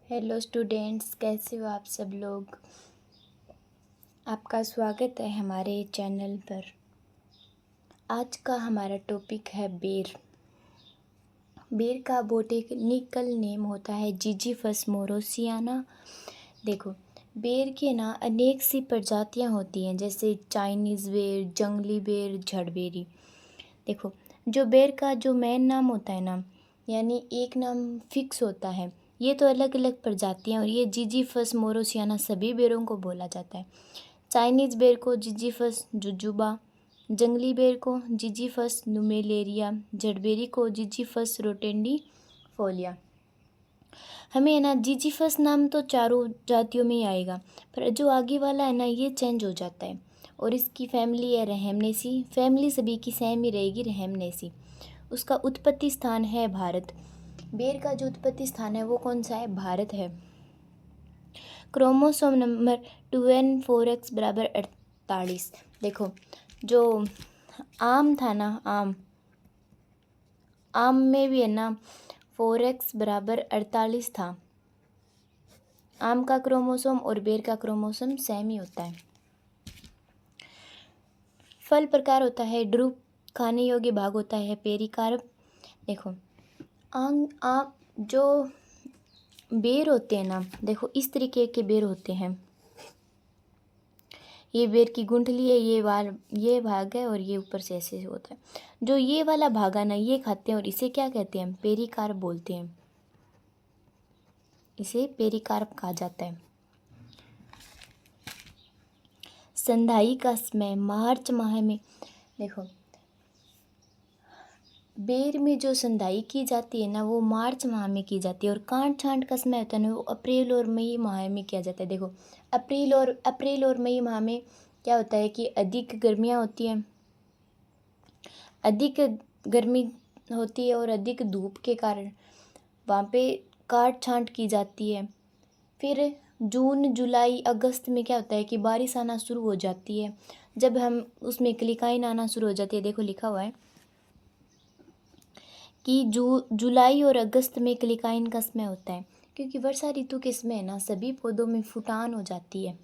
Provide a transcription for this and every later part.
Hello students, कैसे हो आप सब लोग। आपका स्वागत है हमारे चैनल पर। आज का हमारा टॉपिक है बेर। बेर का बोटेनिकल नेम होता है जिजीफस मोरोसियाना। देखो, बेर के ना अनेक सी प्रजातियां होती हैं, जैसे चाइनीज़ बेर, जंगली बेर, झड़बेरी। देखो, जो बेर का जो मेन नाम होता है ना, यानी एक नाम फिक्स होता है। ये तो अलग अलग प्रजातियां, और ये जिजीफस मोरोसियाना सभी बेरों को बोला जाता है। चाइनीज़ बेर को जिजीफस जुजुबा, जंगली बेर को जिजीफस नुमेलेरिया, झड़बेरी को जिजीफस रोटेंडी फोलिया। हमें है ना जिजीफस नाम तो चारों जातियों में ही आएगा, पर जो आगे वाला है ना ये चेंज हो जाता है। और इसकी फैमिली है रहमनेसी। फैमिली सभी की सेम ही रहेगी, रहमनेसी। उसका उत्पत्ति स्थान है भारत। बेर का जो उत्पत्ति स्थान है वो कौन सा है? भारत है। क्रोमोसोम नंबर 2n4x बराबर 48। देखो, जो आम था ना, आम में भी है ना 4x बराबर 48 था। आम का क्रोमोसोम और बेर का क्रोमोसोम सेम ही होता है। फल प्रकार होता है ड्रूप। खाने योग्य भाग होता है पेरिकार्प। देखो, जो बेर होते हैं ना, देखो इस तरीके के बेर होते हैं। ये बेर की गुंठली है, ये भाग है, और ये ऊपर से ऐसे होता है। जो ये वाला भाग है ना, ये खाते हैं, और इसे क्या कहते हैं? पेरिकार्प बोलते हैं। इसे पेरिकार्प कहा जाता है। संधाई का समय मार्च माह में। देखो, बेर में जो संधाई की जाती है ना, वो मार्च माह में की जाती है, और काट छांट का समय होता है ना, वो अप्रैल और मई माह में किया जाता है। देखो, अप्रैल और मई माह में क्या होता है कि अधिक गर्मियाँ होती हैं, अधिक गर्मी होती है, और अधिक धूप के कारण वहाँ पे काट छांट की जाती है। फिर जून जुलाई अगस्त में क्या होता है कि बारिश आना शुरू हो जाती है। जब हम उसमें क्लिकाइन आना शुरू हो जाती है, देखो लिखा हुआ है कि जुलाई और अगस्त में क्लिकाइन का समय होता है, क्योंकि वर्षा ऋतु के समय ना सभी पौधों में फुटान हो जाती है।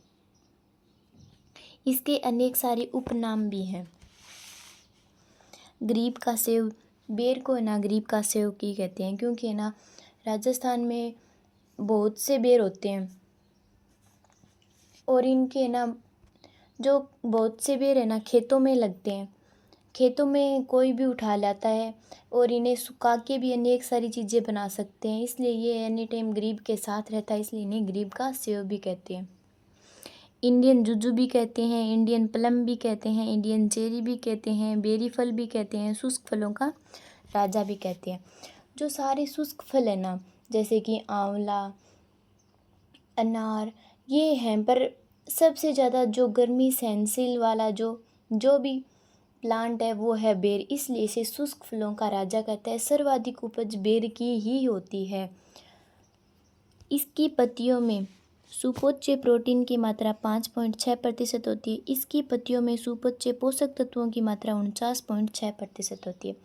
इसके अनेक सारे उपनाम भी हैं। गरीब का सेव। बेर को ना गरीब का सेव की कहते हैं, क्योंकि ना राजस्थान में बहुत से बेर होते हैं, और इनके ना जो बहुत से बेर है ना खेतों में लगते हैं। खेतों में कोई भी उठा लाता है, और इन्हें सुखा के भी अनेक सारी चीज़ें बना सकते हैं। इसलिए ये एनी टाइम गरीब के साथ रहता है, इसलिए इन्हें गरीब का सेव भी कहते हैं। इंडियन जुजू भी कहते हैं, इंडियन प्लम भी कहते हैं, इंडियन चेरी भी कहते हैं, बेरी फल भी कहते हैं, शुष्क फलों का राजा भी कहते हैं। जो सारे शुष्क फल है ना, जैसे कि आंवला, अनार, ये हैं, पर सबसे ज़्यादा जो गर्मी सहनशील वाला जो भी प्लांट है वो है बेर, इसलिए इसे शुष्क फलों का राजा कहता है। सर्वाधिक उपज बेर की ही होती है। इसकी पत्तियों में सुपोच्य प्रोटीन की मात्रा 5.6% होती है। इसकी पत्तियों में सुपोच्य पोषक तत्वों की मात्रा 49.6% होती है।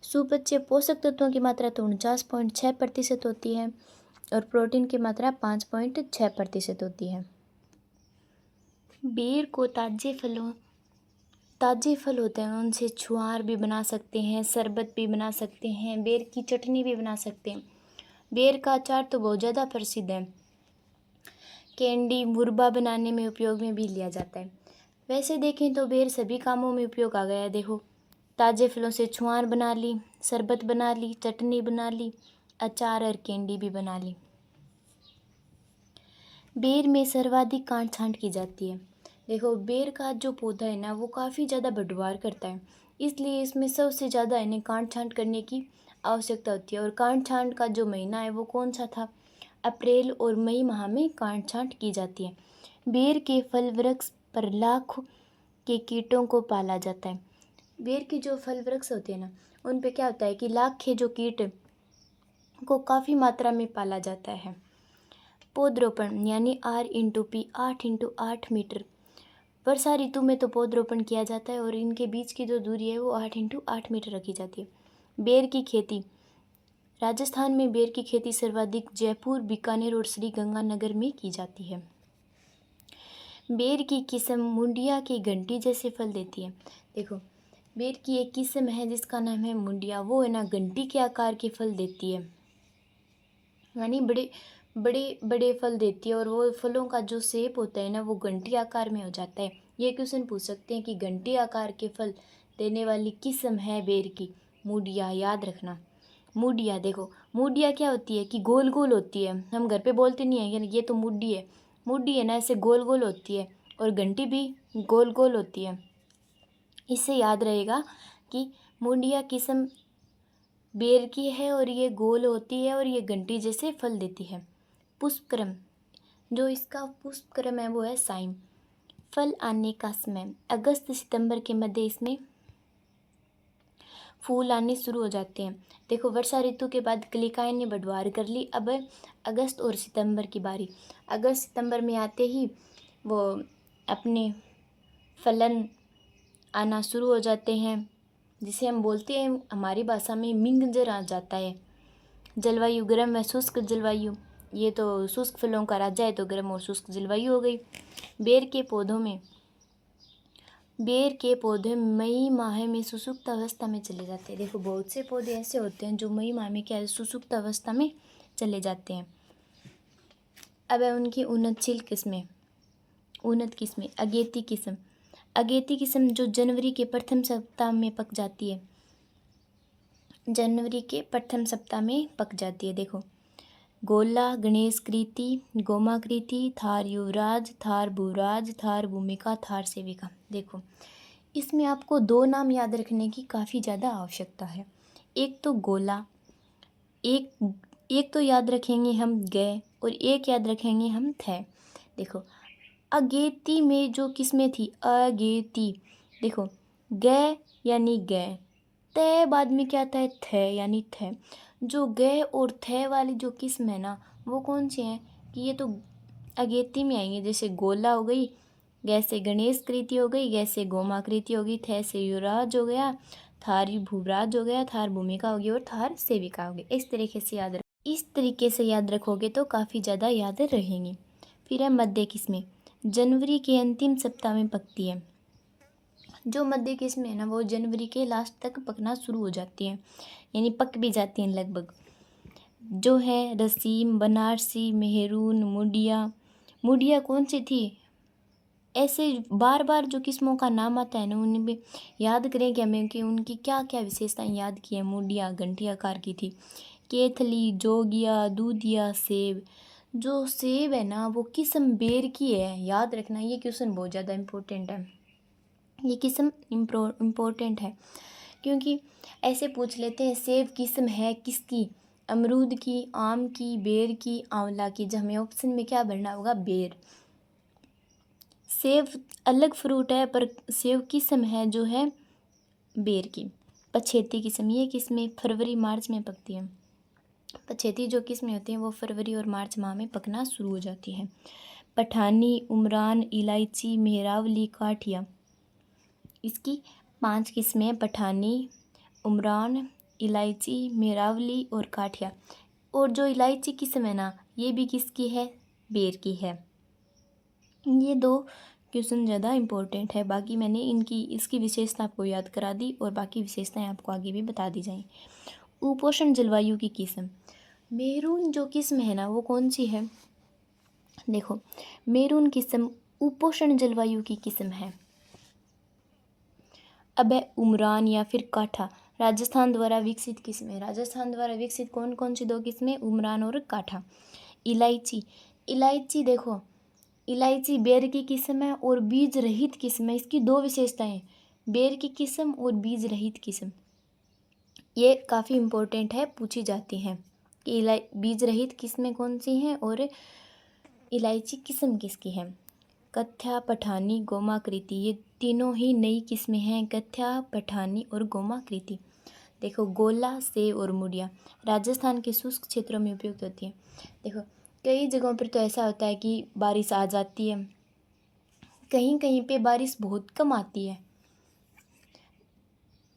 सुपोच्य पोषक तत्वों की मात्रा तो 49.6% होती है, और प्रोटीन की मात्रा 5.6% होती है। बेर को ताजे फल होते हैं, उनसे छुआर भी बना सकते हैं, शरबत भी बना सकते हैं, बेर की चटनी भी बना सकते हैं। बेर का अचार तो बहुत ज़्यादा प्रसिद्ध है। कैंडी, मुरब्बा बनाने में उपयोग में भी लिया जाता है। वैसे देखें तो बेर सभी कामों में उपयोग आ गया है। देखो, ताजे फलों से छुआर बना ली, शरबत बना ली, चटनी बना ली, अचार और कैंडी भी बना ली। बेर में सर्वाधिक काट छांट की जाती है। देखो, बेर का जो पौधा है ना, वो काफ़ी ज़्यादा बढ़वार करता है, इसलिए इसमें सबसे ज़्यादा इन्हें काट छांट करने की आवश्यकता होती है। और काट छांट का जो महीना है वो कौन सा था? अप्रैल और मई माह में काट छांट की जाती है। बेर के फल वृक्ष पर लाख के कीटों को पाला जाता है। बेर के जो फल वृक्ष होते हैं ना, उन पे क्या होता है कि लाख के जो कीट को काफ़ी मात्रा में पाला जाता है। पौधरोपण यानी R×P 8×8 मीटर। वर्षा ऋतु में तो पौधरोपण किया जाता है, और इनके बीच की जो दूरी है वो 8×8 मीटर रखी जाती है। बेर की खेती राजस्थान में बेर की खेती सर्वाधिक जयपुर, बीकानेर और श्री गंगानगर में की जाती है। बेर की किस्म मुंडिया के घंटी जैसे फल देती है। देखो, बेर की एक किस्म है जिसका नाम है मुंडिया, वो है ना घंटी के आकार के फल देती है, यानी बड़े बड़े बड़े फल देती है, और वो फलों का जो शेप होता है ना वो घंटी आकार में हो जाता है। ये क्वेश्चन पूछ सकते हैं कि घंटी आकार के फल देने वाली किस्म है बेर की मुंडिया, याद रखना। मुंडिया, देखो मुंडिया क्या होती है कि गोल गोल होती है, हम घर पे बोलते नहीं है यानी ये तो मुड्डी है, मुड्डी है ना ऐसे गोल गोल होती है, और घंटी भी गोल गोल होती है। इससे याद रहेगा कि मुंडिया किस्म बेर की है और ये गोल होती है और ये घंटी जैसे फल देती है। पुष्पक्रम, जो इसका पुष्पक्रम है वो है साइम। फल आने का समय अगस्त सितंबर के मध्य इसमें फूल आने शुरू हो जाते हैं। देखो, वर्षा ऋतु के बाद कलिकाएं ने बढ़वार कर ली, अब अगस्त और सितंबर की बारी। अगस्त सितंबर में आते ही वो अपने फलन आना शुरू हो जाते हैं, जिसे हम बोलते हैं हमारी भाषा में मिंगजर आ जाता है। जलवायु गर्म व शुष्क जलवायु, ये तो शुष्क फलों का राजा है, तो गर्म और शुष्क जलवायु हो गई। बेर के पौधे मई माह में सुसुप्त अवस्था में चले जाते हैं। देखो, बहुत से पौधे ऐसे होते हैं जो मई माह में क्या है, सुसुप्त अवस्था में चले जाते हैं। अब है उनकी उन्नतशील किस्में, उन्नत किस्में। अगेती किस्म जो जनवरी के प्रथम सप्ताह में पक जाती है, जनवरी के प्रथम सप्ताह में पक जाती है। देखो, गोला, गणेश कृति, गोमा कृति, थार युवराज, थार भूराज, थार भूमिका, थार सेविका। देखो, इसमें आपको दो नाम याद रखने की काफ़ी ज़्यादा आवश्यकता है। एक तो गोला, एक तो याद रखेंगे हम गए, और एक याद रखेंगे हम थे। देखो, अगेती में जो किस्में थी अगेती, देखो गए यानी गए, तय बाद में क्या आता है थे यानी थे। जो गए और थे वाली जो किस्म है ना वो कौन सी है कि ये तो अगेती में आएंगे। जैसे गोला हो गई, गै से गणेश कृति हो गई, गै से गोमा कृति हो गई, थे से युवराज हो गया, थार भूराज हो गया, थार भूमिका होगी और थार सेविका होगी। इस तरीके से याद रखोगे तो काफ़ी ज़्यादा याद रहेंगी। फिर है मध्य किस्में, जनवरी के अंतिम सप्ताह में पकती है। जो मध्य किस्में है ना वो जनवरी के लास्ट तक पकना शुरू हो जाती हैं, यानी पक भी जाती हैं लगभग। जो है रसीम, बनारसी, मेहरून, मुडिया कौन सी थी, ऐसे बार बार जो किस्मों का नाम आता है ना उनमें याद करें कि हमें कि उनकी क्या क्या विशेषताएं याद की है। मुडिया घंटी आकार की थी। केथली, जोगिया, दूधिया, सेब। जो सेब है ना वो किस्म बेर की है, याद रखना, ये क्वेश्चन बहुत ज़्यादा इम्पोर्टेंट है। ये किस्म इम्पोर्टेंट है क्योंकि ऐसे पूछ लेते हैं सेब किस्म है किसकी, अमरूद की, आम की, बेर की, आंवला की। जब हमें ऑप्शन में क्या भरना होगा, बेर। सेब अलग फ्रूट है पर सेब किस्म है जो है बेर की। पछेती किस्म, ये किस्में फरवरी मार्च में पकती हैं। पछेती जो किस्में होती हैं वो फरवरी और मार्च माह में पकना शुरू हो जाती है। पठानी, उमरान, इलायची, मेहरावली, काठिया, इसकी 5 किस्में हैं, पठानी, उमरान, इलायची, मेहरावली और काठिया। और जो इलायची किस्म है ना ये भी किसकी है, बेर की है। ये 2 क्वेश्चन ज़्यादा इम्पोर्टेंट है, बाकी मैंने इसकी विशेषता आपको याद करा दी और बाकी विशेषताएं आपको आगे भी बता दी जाएँ। उपोष्ण जलवायु की किस्म, मेरून जो किस्म है ना वो कौन सी है, देखो मेरून किस्म उपोष्ण जलवायु की किस्म है। अब है उमरान या फिर काठा, राजस्थान द्वारा विकसित किस्में। राजस्थान द्वारा विकसित कौन कौन सी 2 किस्में, उमरान और काठा। इलायची देखो, इलायची बेर की किस्म है और बीज रहित किस्म है। इसकी 2 विशेषताएं, बेर की किस्म और बीज रहित किस्म। ये काफ़ी इम्पोर्टेंट है, पूछी जाती हैं कि बीज रहित किस्में कौन सी हैं और इलायची किस्म किसकी है। कथ्या, पठानी, गोमा कृति, ये तीनों ही नई किस्में हैं, कथ्या, पठानी और गोमा कृति। देखो, गोला, सेब और मुडिया राजस्थान के शुष्क क्षेत्रों में उपयुक्त होती है। देखो, कई जगहों पर तो ऐसा होता है कि बारिश आ जाती है, कहीं कहीं पे बारिश बहुत कम आती है,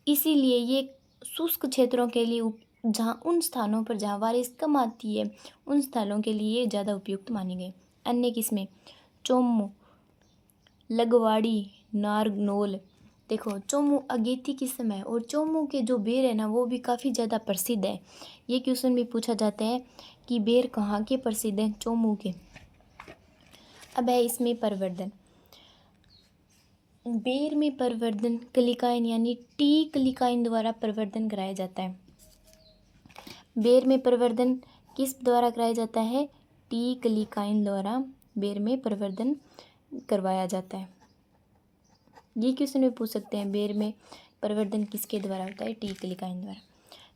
इसीलिए ये शुष्क क्षेत्रों के लिए जहाँ उन स्थानों पर जहाँ बारिश कम आती है उन स्थलों के लिए ज़्यादा उपयुक्त मानी गई। अन्य किस्में चोमू, लगवाड़ी, नारनौल। देखो चोमू अगेती किस्म है और चोमू के जो बेर है ना वो भी काफ़ी ज़्यादा प्रसिद्ध है। ये क्वेश्चन भी पूछा जाता है कि बेर कहाँ के प्रसिद्ध हैं, चोमू के। अब है इसमें परिवर्धन। बेर में परिवर्धन कलिकाइन यानी टी कलिकाइन द्वारा परिवर्धन कराया जाता है। बेर में परिवर्धन किस द्वारा कराया जाता है, टी कलिकाइन द्वारा बेर में परिवर्धन करवाया जाता है। ये क्वेश्चन भी पूछ सकते हैं, बेर में परिवर्धन किसके द्वारा होता है, टी कलिकाइन द्वारा।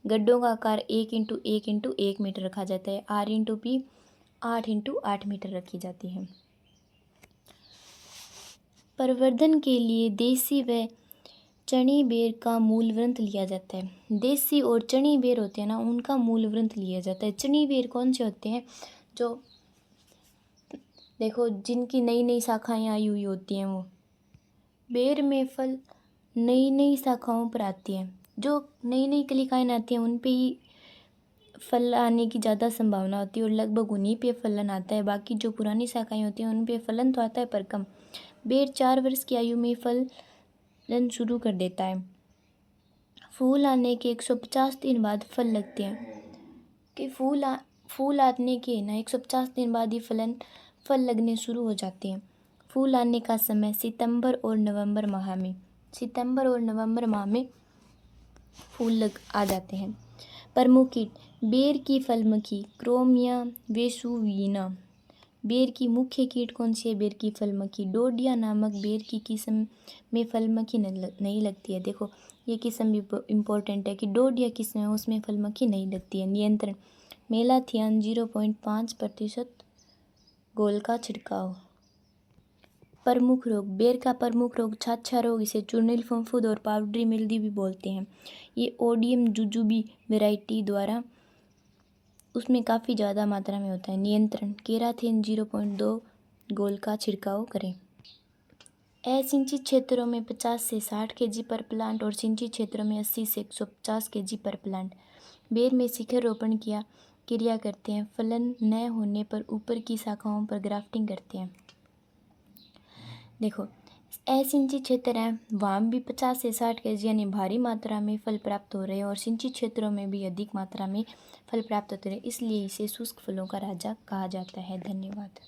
गड्ढों का आकार 1 × 1 × 1 मीटर रखा जाता है। R/P 8 × 8 मीटर रखी जाती है। परिवर्धन के लिए देसी व चणी बेर का मूल वृंत लिया जाता है। देसी और चणी बेर होते हैं ना, उनका मूल वृंत लिया जाता है। चणी बेर कौन से होते हैं, जो देखो जिनकी नई नई शाखाएं आई हुई होती हैं, वो बेर में फल नई नई शाखाओं पर आती हैं। जो नई नई कलिकाएं आती हैं उन पे ही फल आने की ज़्यादा संभावना होती है और लगभग उन्हीं पे फलन आता है। बाकी जो पुरानी शाखाएं होती हैं उन पे फलन तो आता है पर कम। बेर 4 वर्ष की आयु में फलन शुरू कर देता है। फूल आने के 150 दिन बाद फल लगते हैं। कि फूल आने के ना 150 दिन बाद ही फल लगने शुरू हो जाते हैं। फूल आने का समय सितंबर और नवंबर माह में फूल आ जाते हैं। प्रमुख कीट, बेर की फलमक्खी क्रोमिया वेसुविना। बेर की मुख्य कीट कौन सी है, बेर की फलमक्खी। डोडिया नामक बेर की किस्म में फलमक्खी नहीं लगती है। देखो ये किस्म भी इम्पोर्टेंट है कि डोडिया किस्म है उसमें फलमक्खी नहीं लगती है। नियंत्रण, मेलाथियान 0.5% घोल का छिड़काव। प्रमुख रोग, बेर का प्रमुख रोग छाछा रोग, इसे चूर्निल फफूंद और पाउडरी मिल्दी भी बोलते हैं। ये ओडियम जुजुबी वैरायटी द्वारा उसमें काफ़ी ज़्यादा मात्रा में होता है। नियंत्रण, केराथिन 0.2 घोल का छिड़काव करें। असिंचित क्षेत्रों में 50 से 60 kg पर प्लांट और सिंचित क्षेत्रों में 80 से 150 kg पर प्लांट। बेर में शिखर रोपण क्रिया करते हैं। फलन न होने पर ऊपर की शाखाओं पर ग्राफ्टिंग करते हैं। देखो असिंचित क्षेत्र है वहाँ भी 50 से 60 kg यानी भारी मात्रा में फल प्राप्त हो रहे हैं और सिंचित क्षेत्रों में भी अधिक मात्रा में फल प्राप्त होते रहे, इसलिए इसे शुष्क फलों का राजा कहा जाता है। धन्यवाद।